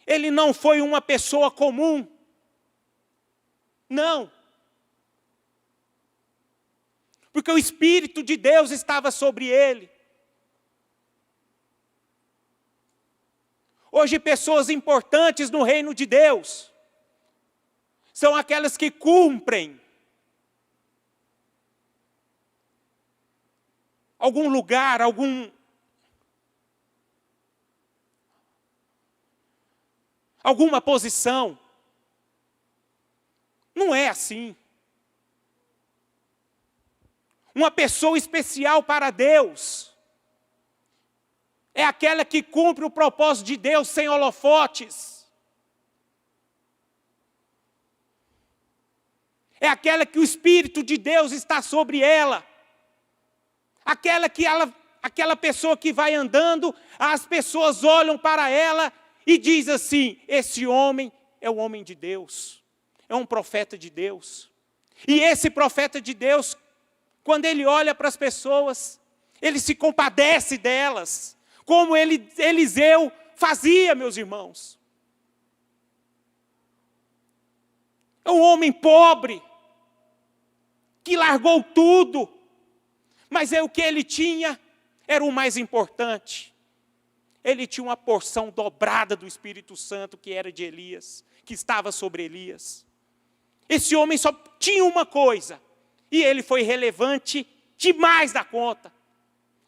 A: ele não foi uma pessoa comum. Não. Porque o Espírito de Deus estava sobre ele. Hoje, pessoas importantes no reino de Deus são aquelas que cumprem algum lugar, alguma posição. Não é assim. Uma pessoa especial para Deus é aquela que cumpre o propósito de Deus sem holofotes. É aquela que o Espírito de Deus está sobre ela. Aquela pessoa que vai andando, as pessoas olham para ela e diz assim: esse homem é o homem de Deus, é um profeta de Deus. E esse profeta de Deus, quando ele olha para as pessoas, ele se compadece delas, como Eliseu fazia, meus irmãos. É um homem pobre, que largou tudo, mas o que ele tinha era o mais importante. Ele tinha uma porção dobrada do Espírito Santo, que era de Elias, que estava sobre Elias. Esse homem só tinha uma coisa, e ele foi relevante demais da conta.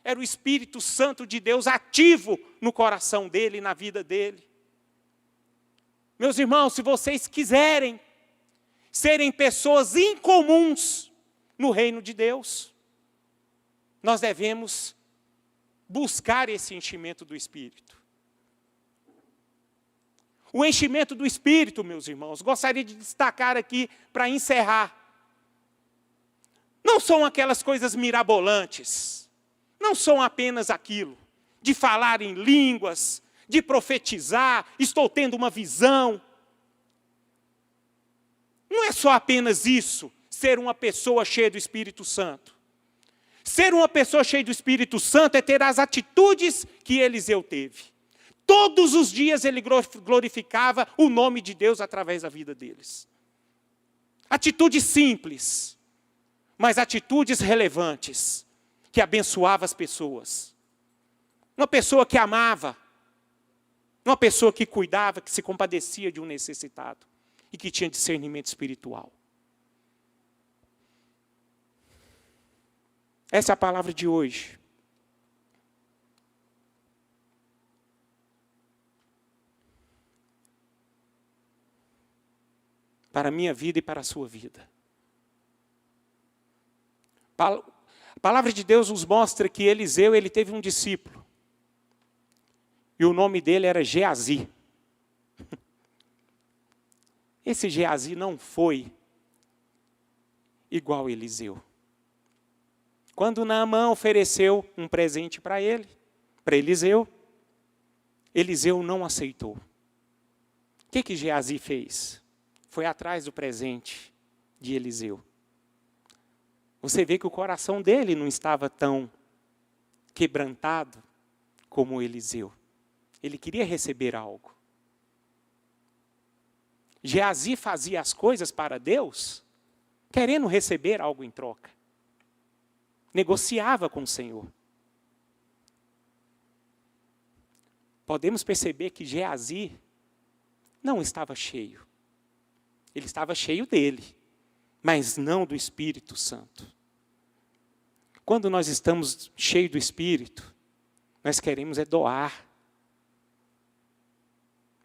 A: Era o Espírito Santo de Deus ativo no coração dele e na vida dele. Meus irmãos, se vocês quiserem serem pessoas incomuns no reino de Deus, nós devemos buscar esse enchimento do Espírito. O enchimento do Espírito, meus irmãos, gostaria de destacar aqui para encerrar. Não são aquelas coisas mirabolantes. Não são apenas aquilo de falar em línguas, de profetizar, estou tendo uma visão. Não é só apenas isso, ser uma pessoa cheia do Espírito Santo. Ser uma pessoa cheia do Espírito Santo é ter as atitudes que Eliseu teve. Todos os dias ele glorificava o nome de Deus através da vida deles. Atitudes simples, mas atitudes relevantes, que abençoava as pessoas. Uma pessoa que amava, uma pessoa que cuidava, que se compadecia de um necessitado e que tinha discernimento espiritual. Essa é a palavra de hoje. Para a minha vida e para a sua vida. A palavra de Deus nos mostra que Eliseu, ele teve um discípulo. E o nome dele era Geazi. Esse Geazi não foi igual a Eliseu. Quando Naamã ofereceu um presente para Eliseu, Eliseu não aceitou. O que Geazi fez? Foi atrás do presente de Eliseu. Você vê que o coração dele não estava tão quebrantado como Eliseu. Ele queria receber algo. Geazi fazia as coisas para Deus, querendo receber algo em troca. Negociava com o Senhor. Podemos perceber que Geazi não estava cheio. Ele estava cheio dele, mas não do Espírito Santo. Quando nós estamos cheios do Espírito, nós queremos doar.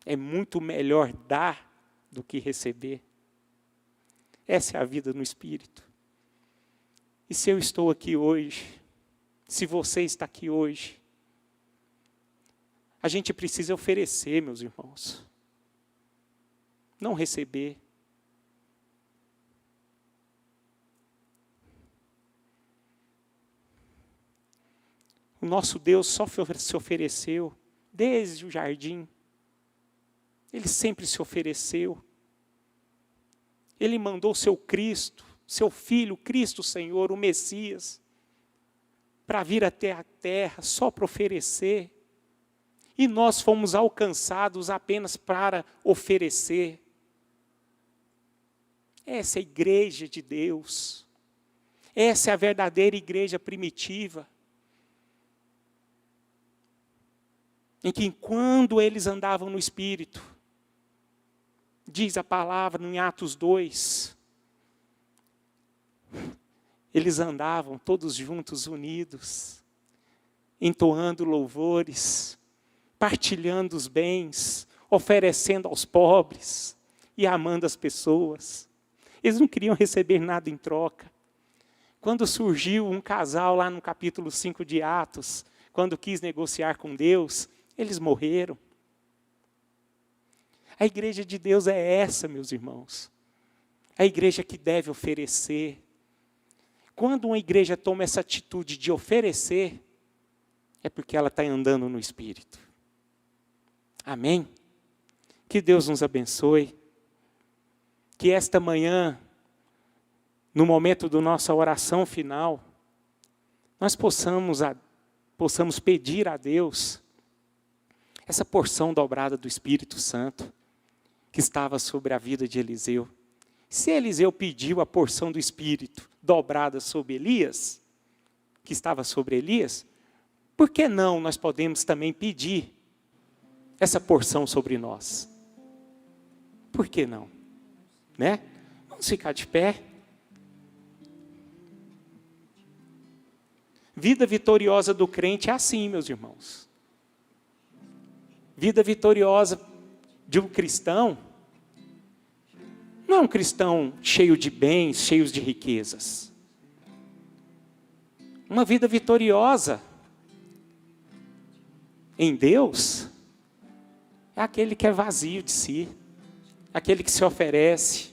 A: É muito melhor dar do que receber. Essa é a vida no Espírito. E se eu estou aqui hoje, se você está aqui hoje, a gente precisa oferecer, meus irmãos. Não receber. O nosso Deus só se ofereceu desde o jardim. Ele sempre se ofereceu. Ele mandou o seu Cristo, seu Filho, Cristo Senhor, o Messias, para vir até a terra só para oferecer. E nós fomos alcançados apenas para oferecer. Essa é a igreja de Deus. Essa é a verdadeira igreja primitiva. Em que quando eles andavam no Espírito, diz a palavra em Atos 2, eles andavam todos juntos, unidos, entoando louvores, partilhando os bens, oferecendo aos pobres e amando as pessoas. Eles não queriam receber nada em troca. Quando surgiu um casal lá no capítulo 5 de Atos, quando quis negociar com Deus, eles morreram. A igreja de Deus é essa, meus irmãos. A igreja que deve oferecer. Quando uma igreja toma essa atitude de oferecer, é porque ela está andando no Espírito. Amém? Que Deus nos abençoe. Que esta manhã, no momento da nossa oração final, nós possamos pedir a Deus essa porção dobrada do Espírito Santo que estava sobre a vida de Eliseu. Se Eliseu pediu a porção do Espírito dobrada sobre Elias, que estava sobre Elias, por que não nós podemos também pedir essa porção sobre nós? Por que não? Né? Vamos ficar de pé. Vida vitoriosa do crente é assim, meus irmãos. Vida vitoriosa de um cristão não é um cristão cheio de bens, cheio de riquezas. Uma vida vitoriosa em Deus é aquele que é vazio de si, aquele que se oferece.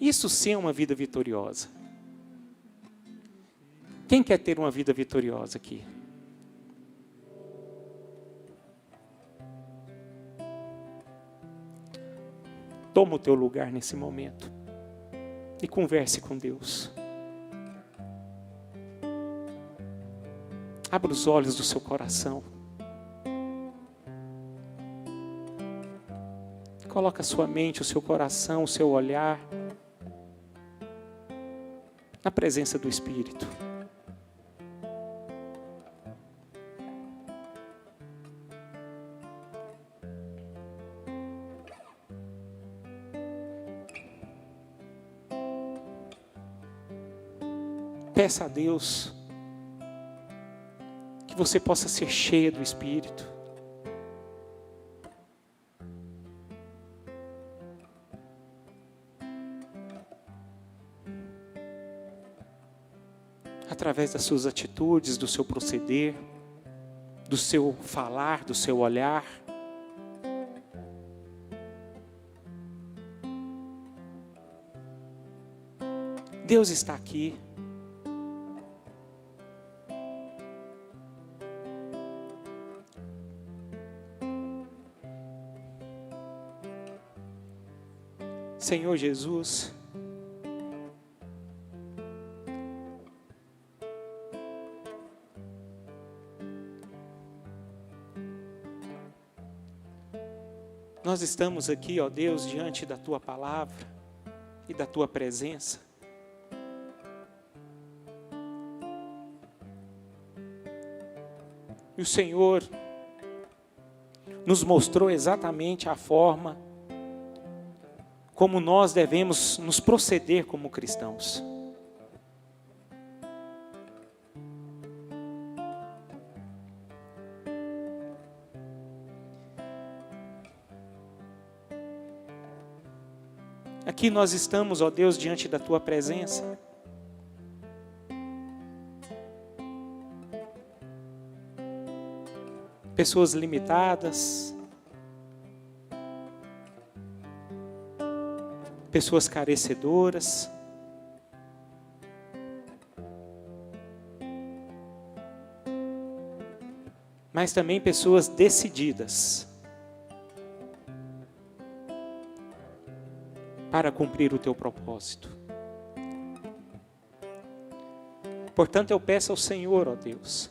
A: Isso sim é uma vida vitoriosa. Quem quer ter uma vida vitoriosa aqui? Toma o teu lugar nesse momento e converse com Deus. Abra os olhos do seu coração. Coloca a sua mente, o seu coração, o seu olhar na presença do Espírito. Peça a Deus que você possa ser cheia do Espírito. Através das suas atitudes, do seu proceder, do seu falar, do seu olhar. Deus está aqui. Senhor Jesus, nós estamos aqui, ó Deus, diante da Tua palavra e da Tua presença. E o Senhor nos mostrou exatamente a forma como nós devemos nos proceder como cristãos. Aqui nós estamos, ó Deus, diante da Tua presença. Pessoas limitadas, pessoas carecedoras, mas também pessoas decididas para cumprir o Teu propósito. Portanto, eu peço ao Senhor, ó Deus,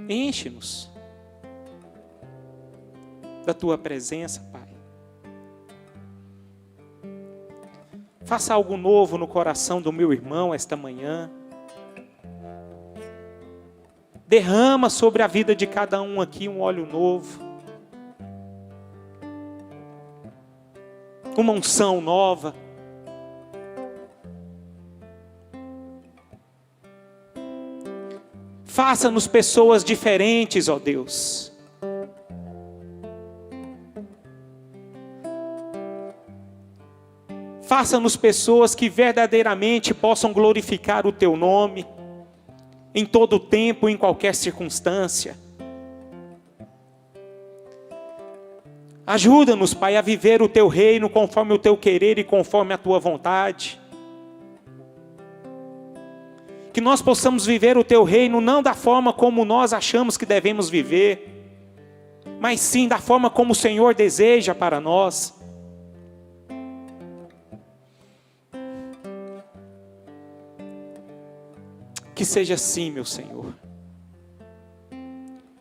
A: enche-nos da Tua presença, Pai. Faça algo novo no coração do meu irmão esta manhã. Derrama sobre a vida de cada um aqui um óleo novo. Uma unção nova. Faça-nos pessoas diferentes, ó Deus. Faça-nos pessoas que verdadeiramente possam glorificar o Teu nome em todo tempo, em qualquer circunstância. Ajuda-nos, Pai, a viver o Teu reino conforme o Teu querer e conforme a Tua vontade. Que nós possamos viver o Teu reino não da forma como nós achamos que devemos viver, mas sim da forma como o Senhor deseja para nós. Que seja assim, meu Senhor.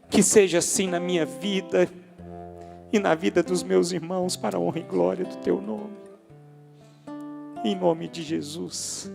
A: Que seja assim na minha vida e na vida dos meus irmãos, para a honra e glória do Teu nome. Em nome de Jesus.